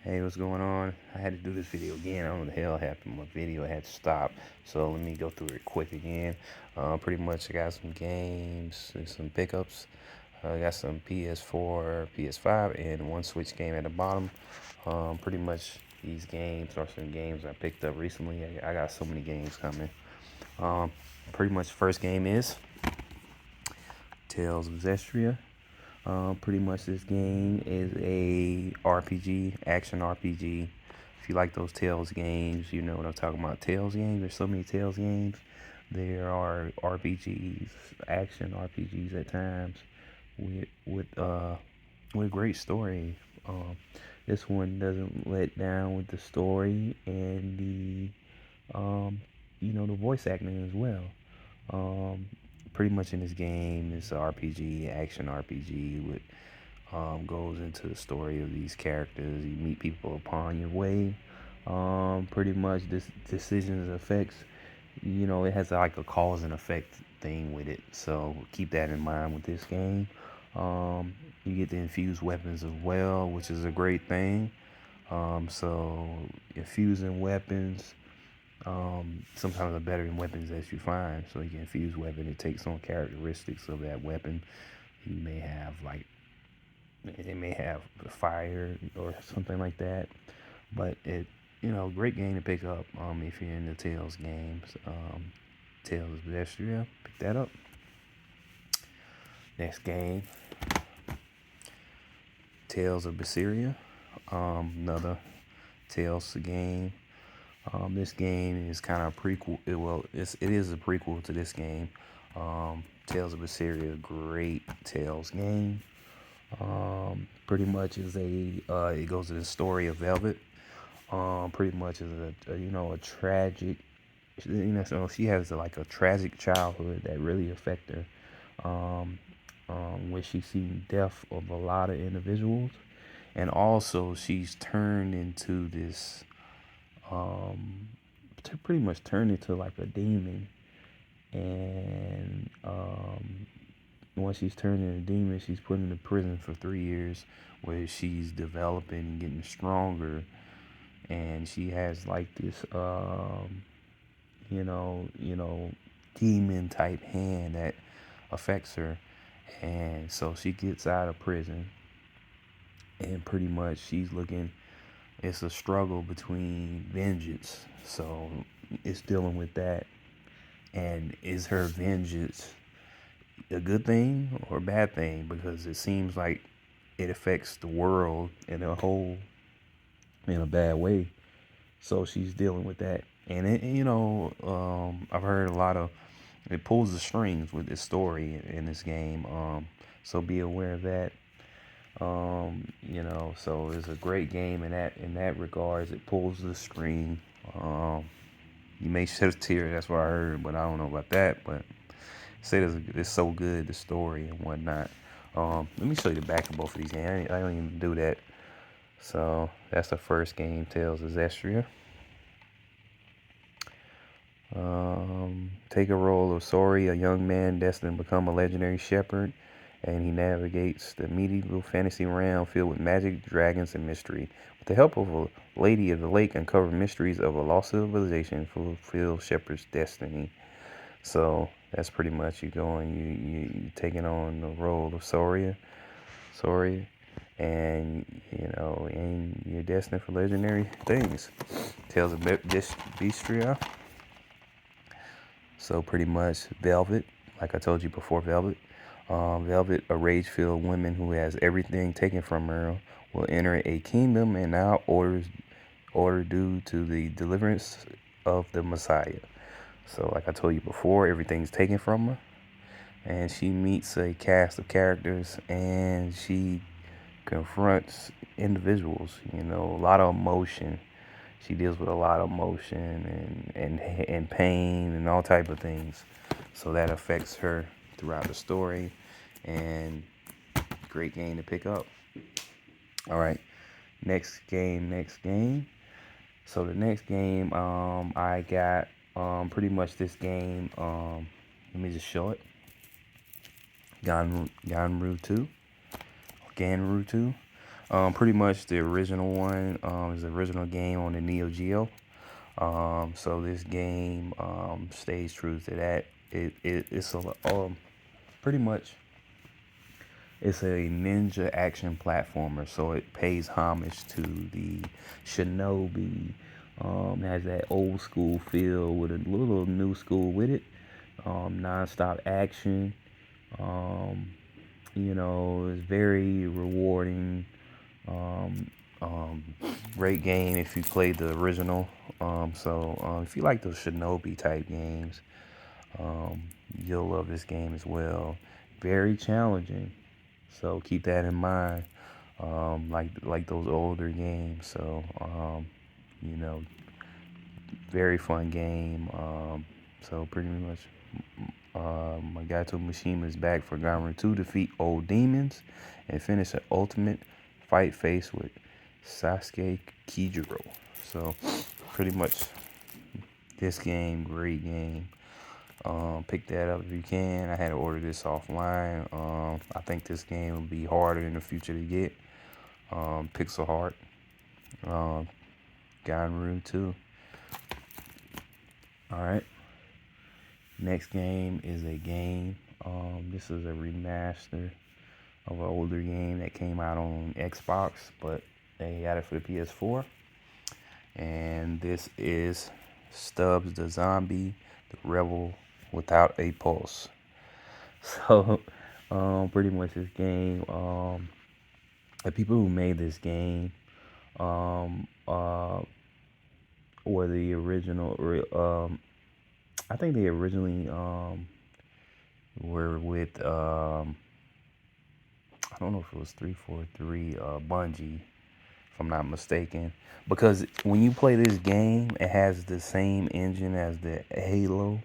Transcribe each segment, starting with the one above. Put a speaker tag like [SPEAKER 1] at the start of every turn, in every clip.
[SPEAKER 1] Hey, what's going on? I had to do this video again. I don't know what the hell happened. My video had to stop. So let me go through it quick again. Pretty much I got some games and some pickups. I got some PS4, PS5, and one Switch game at the bottom. Pretty much these games are some games I picked up recently. I got so many games coming. Pretty much first game is Tales of Zestria. Pretty much this game is a RPG, action RPG. If you like those Tales games, you know what I'm talking about. Tales games, there's so many Tales games. There are RPGs, action RPGs at times with great story. This one doesn't let down with the story and the voice acting as well. Um, Pretty much in this game, it's an RPG, action RPG with goes into the story of these characters. You meet people upon your way. Pretty much this decisions affects. It has like a cause and effect thing with it. So keep that in mind with this game. You get to infuse weapons as well, which is a great thing. So infusing weapons sometimes are better than weapons that you find. So you can infuse weapon. It takes on characteristics of that weapon. You may have like it may have fire or something like that, but great game to pick up if you're into Tales games. Tales of Zestria, pick that up. Next game, Tales of Berseria, another Tales game. This game is kind of a prequel. It is a prequel to this game. Tales of Berseria, great Tales game. Pretty much is it goes to the story of Velvet. Pretty much is a tragic. So she has like a tragic childhood that really affect her. Where she's seen death of a lot of individuals, and also she's turned into this pretty much turned into like a demon. And once she's turned into a demon, she's put into prison for 3 years, where she's developing and getting stronger. And she has like this, demon type hand that affects her. And so she gets out of prison, and pretty much she's looking. It's a struggle between vengeance. So it's dealing with that. And is her vengeance a good thing or a bad thing? Because it seems like it affects the world in a whole in a bad way. So she's dealing with that. And I've heard a lot of it pulls the strings with this story in this game. So be aware of that. So it's a great game in that regards. It pulls the string. You may shed a tear, that's what I heard, but I don't know about that. But say it's so good, the story and whatnot. Let me show you the back of both of these games. I don't even do that. So that's the first game, Tales of Zestria. Take a role of Sori, a young man destined to become a legendary shepherd, and he navigates the medieval fantasy realm filled with magic, dragons, and mystery. With the help of a lady of the lake, uncover mysteries of a lost civilization and fulfill shepherd's destiny. So that's pretty much you taking on the role of Sori, and you're destined for legendary things. Tales of Bestria. So pretty much Velvet, like I told you before, Velvet. Velvet, a rage-filled woman who has everything taken from her, will enter a kingdom and now order due to the deliverance of the Messiah. So like I told you before, everything's taken from her, and she meets a cast of characters, and she confronts individuals. A lot of emotion. She deals with a lot of emotion and pain and all type of things. So that affects her throughout the story, and great game to pick up. All right, next game. So the next game I got pretty much this game. Let me just show it. Ganru 2. Pretty much the original one is the original game on the Neo Geo. So this game stays true to that. It's pretty much it's a ninja action platformer. So it pays homage to the Shinobi. Has that old school feel with a little new school with it. Non-stop action. Um, it's very rewarding. Um, um, Great game if you played the original. If you like those Shinobi type games, um, you'll love this game as well. Very challenging, so keep that in mind. Like those older games. You know, very fun game. Pretty much, my guy to Mishima is back for Gaiden 2, defeat old demons, and finish an ultimate fight face with Sasuke Kijiro. So, pretty much this game, great game. Pick that up if you can. I had to order this offline. I think this game will be harder in the future to get. Pixel Heart, um, Gaiden 2. All right. Next game is a game. This is a remaster of an older game that came out on Xbox, but they got it for the PS4. And this is Stubs the Zombie, the Rebel Without a Pulse. So, pretty much this game, the people who made this game, um, uh, were the original, I think they originally, were with, I don't know if it was 343, Bungie, if I'm not mistaken. Because when you play this game, it has the same engine as the Halo.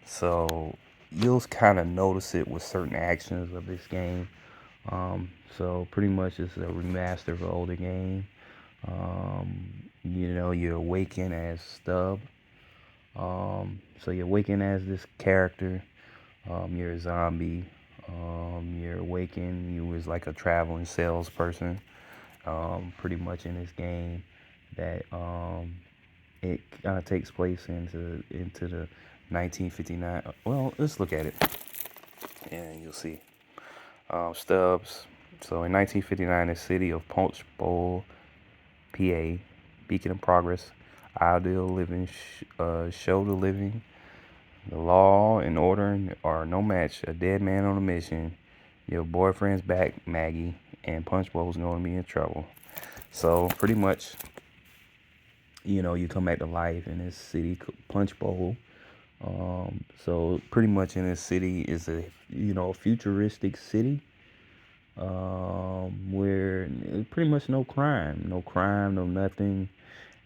[SPEAKER 1] So you'll kind of notice it with certain actions of this game. So pretty much it's a remaster of an older game. You awaken as Stub. So you awaken as this character. You're a zombie. You're awakened. You was like a traveling salesperson. Pretty much in this game that it kind of takes place into the 1959. Well, let's look at it, and you'll see. Stubs. So in 1959, the city of Punch Bowl, PA, beacon of progress, ideal living, show the living. The law and order are no match. A dead man on a mission. Your boyfriend's back, Maggie, and Punch Bowl's going to be in trouble. So pretty much, you come back to life in this city, Punch Bowl. So pretty much in this city is a futuristic city, where pretty much no crime, no nothing,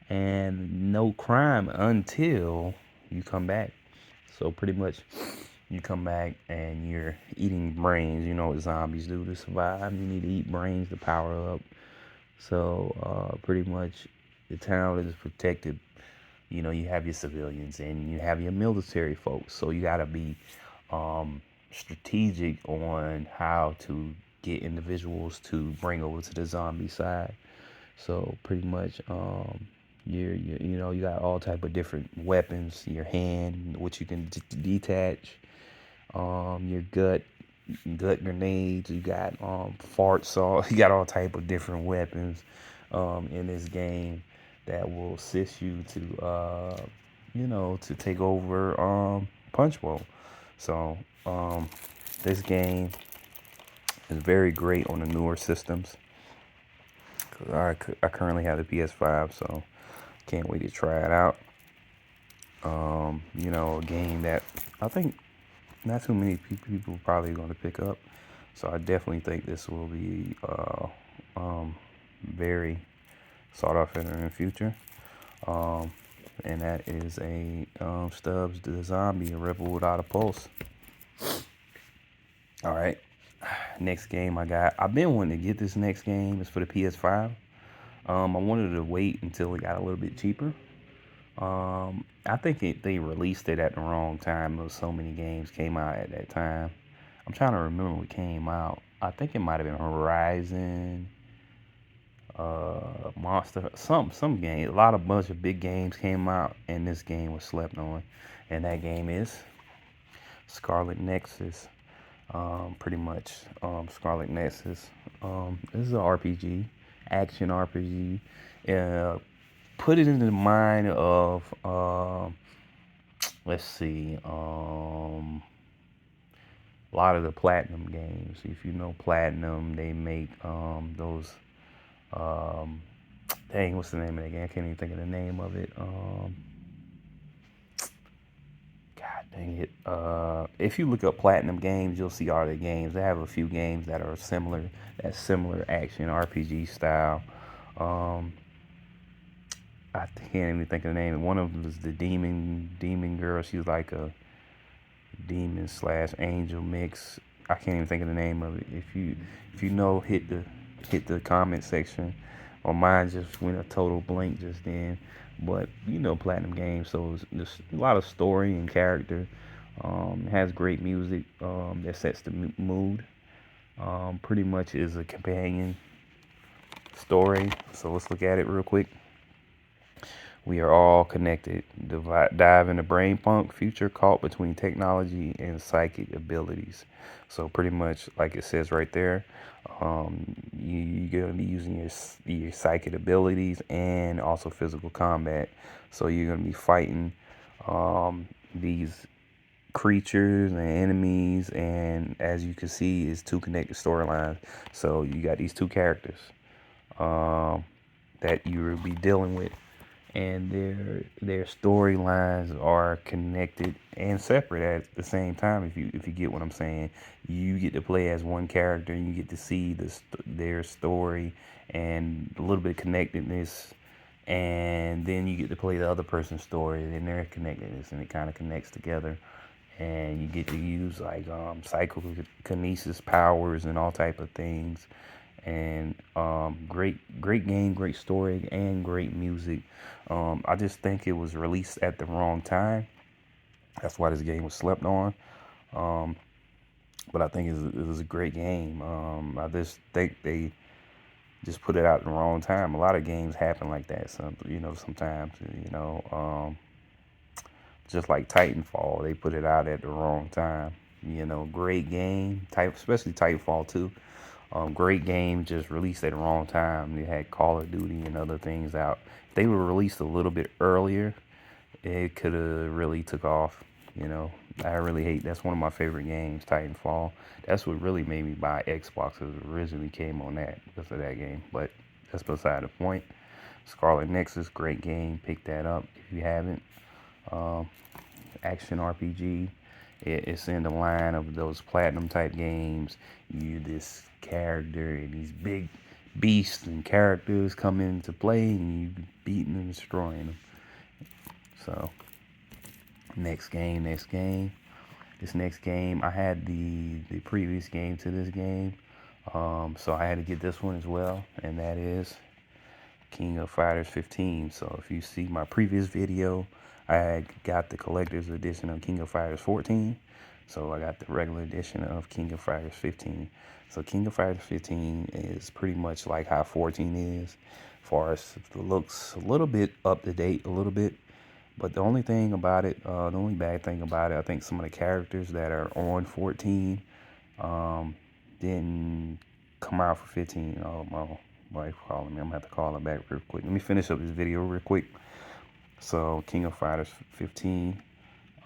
[SPEAKER 1] and no crime until you come back. So pretty much you come back and you're eating brains. You know what zombies do to survive. You need to eat brains to power up. So pretty much the town is protected. You have your civilians and you have your military folks. So you got to be strategic on how to get individuals to bring over to the zombie side. So pretty much you got all type of different weapons. Your hand, which you can detach. Your gut grenades. You got fart saw. You got all type of different weapons in this game that will assist you to take over Punch Bowl. So this game is very great on the newer systems. I currently have the PS5, so can't wait to try it out. A game that I think not too many people probably going to pick up. So I definitely think this will be very sought after in the future. And that is a Stubbs the Zombie, a Rebel Without a Pulse. All right, next game I got. I've been wanting to get this next game. It's for the PS5. I wanted to wait until it got a little bit cheaper. I think they released it at the wrong time. There was so many games came out at that time. I'm trying to remember what came out. I think it might have been Horizon, Monster, some game. A lot of bunch of big games came out, and this game was slept on, and that game is Scarlet Nexus. Pretty much, Scarlet Nexus. This is an RPG, action RPG. Put it into the mind of, let's see, a lot of the Platinum games. If you know Platinum, they make those. Um, Dang, what's the name of that game? I can't even think of the name of it. God dang it. If you look up Platinum games, you'll see all the games. They have a few games that are similar, that similar action RPG style. Um, I can't even think of the name. One of them was the Demon Girl. She was like a demon slash angel mix. I can't even think of the name of it. If you know, hit the comment section. Or mine just went a total blank just then. But you know Platinum Games, so there's a lot of story and character. It has great music that sets the mood. Pretty much is a companion story. So let's look at it real quick. We are all connected. Dive into brain punk, future caught between technology and psychic abilities. So pretty much, like it says right there, you're gonna be using your psychic abilities and also physical combat. So you're gonna be fighting these creatures and enemies, and as you can see, is two connected storylines. So you got these two characters um, that you will be dealing with, and their storylines are connected and separate at the same time. If you get what I'm saying, you get to play as one character and you get to see their story and a little bit of connectedness, and then you get to play the other person's story and their connectedness, and it kind of connects together. And you get to use like psychokinesis powers and all type of things, and great game, great story, and great music. I just think it was released at the wrong time. That's why this game was slept on. Um, but I think it was a great game. I just think they just put it out at the wrong time. A lot of games happen like that. Sometimes, just like Titanfall, they put it out at the wrong time. Great game, type, especially Titanfall 2. Great game, just released at the wrong time. They had Call of Duty and other things out. If they were released a little bit earlier, it could have really took off. I really hate. That's one of my favorite games, Titanfall. That's what really made me buy Xbox. Cause it originally came on that because of that game. But that's beside the point. Scarlet Nexus, great game. Pick that up if you haven't. Um, Action RPG. It's in the line of those platinum type games. You this character and these big beasts and characters come into play and you beating and destroying them. So next game. This next game, I had the previous game to this game, so I had to get this one as well, and that is King of Fighters 15. So if you see my previous video, I had got the collector's edition of King of Fighters 14. So I got the regular edition of King of Fighters 15. So King of Fighters 15 is pretty much like how 14 is. As far as the looks, a little bit up to date, a little bit. But the only thing about it, the only bad thing about it, I think some of the characters that are on 14 didn't come out for 15. Oh, my wife calling me. I'm going to have to call her back real quick. Let me finish up this video real quick. So, King of Fighters 15.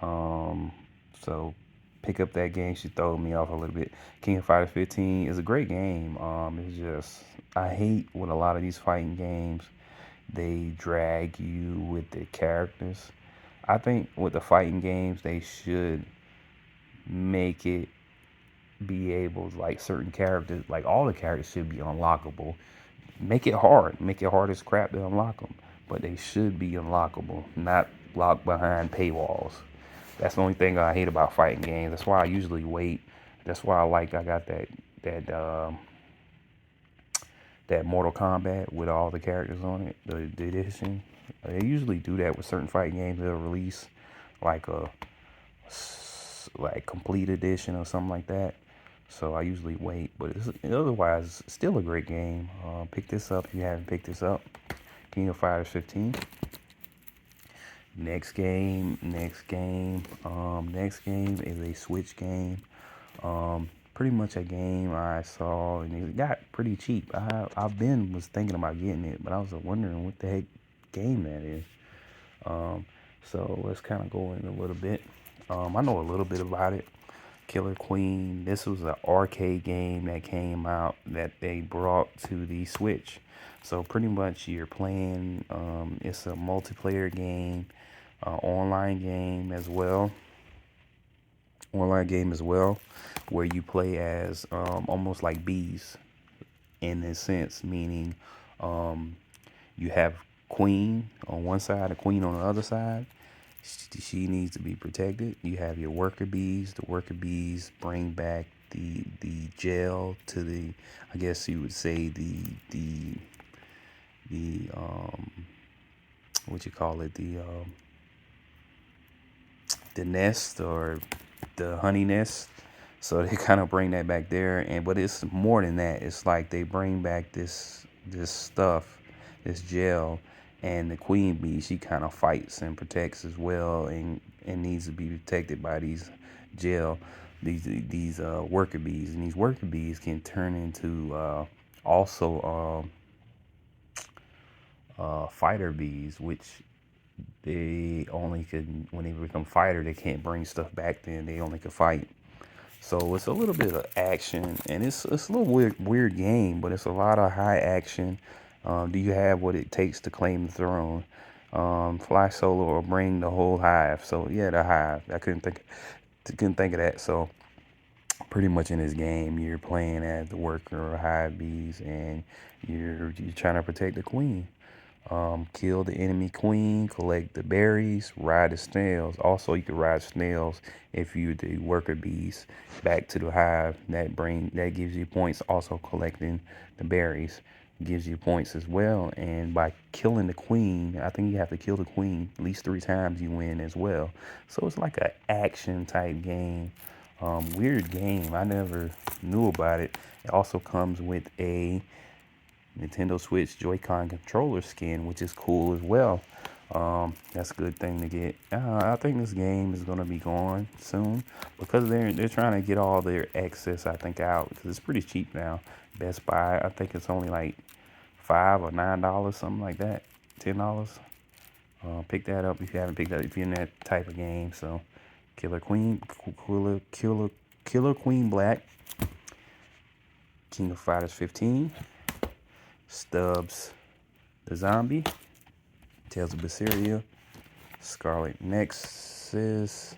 [SPEAKER 1] So, pick up that game. She throwed me off a little bit. King of Fighters 15 is a great game. It's just, I hate with a lot of these fighting games, they drag you with the characters. I think with the fighting games, they should make it be able, like certain characters, like all the characters should be unlockable. Make it hard. Make it hard as crap to unlock them. But they should be unlockable, not locked behind paywalls. That's the only thing I hate about fighting games. That's why I usually wait. That's why I got that Mortal Kombat with all the characters on it, the edition. They usually do that with certain fighting games. They'll release like a complete edition or something like that. So I usually wait, but it's otherwise still a great game. Pick this up if you haven't picked this up. King of Fighters 15. Next game is a Switch game. Pretty much a game I saw and it got pretty cheap. Was thinking about getting it, but I was wondering what the heck game that is. So let's kind of go in a little bit. I know a little bit about it. Killer Queen. This was an arcade game that came out that they brought to the Switch. So pretty much you're playing. It's a multiplayer game, online game as well. Online game as well, where you play as almost like bees in a sense, meaning you have queen on one side, a queen on the other side. She needs to be protected. You have your worker bees. The worker bees bring back the gel to the, I guess you would say the what you call it, the nest or the honey nest. So they kind of bring that back there, and but it's more than that. It's like they bring back this stuff, this gel, and the queen bee, she kind of fights and protects as well, and needs to be protected by these gel, these worker bees, and these worker bees can turn into also fighter bees, which they only could, when they become fighter, they can't bring stuff back. Then they only could fight. So it's a little bit of action, and it's a little weird game, but it's a lot of high action. Do you have what it takes to claim the throne? Fly solo or bring the whole hive. So yeah, the hive. I couldn't think of that. So pretty much in this game, you're playing as the worker or hive bees, and you're trying to protect the queen. Kill the enemy queen, collect the berries, ride the snails. Also, you can ride snails if you're the worker bees back to the hive. That gives you points. Also, collecting the berries gives you points as well. And by killing the queen, I think you have to kill the queen at least 3 times, you win as well. So it's like an action type game. Weird game. I never knew about it. It also comes with a Nintendo Switch Joy-Con controller skin, which is cool as well. That's a good thing to get. I think this game is gonna be gone soon because they're trying to get all their excess, I think, out because it's pretty cheap now. Best Buy, I think it's only like $5 or $9, something like that, $10. Pick that up if you haven't picked that, if you're in that type of game. So, Killer Queen Black, King of Fighters 15. Stubs the Zombie, Tales of Zestria, Scarlet Nexus,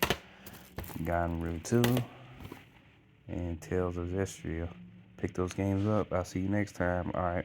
[SPEAKER 1] Gaiden 2, and Tales of Zestria. Pick those games up. I'll see you next time. All right.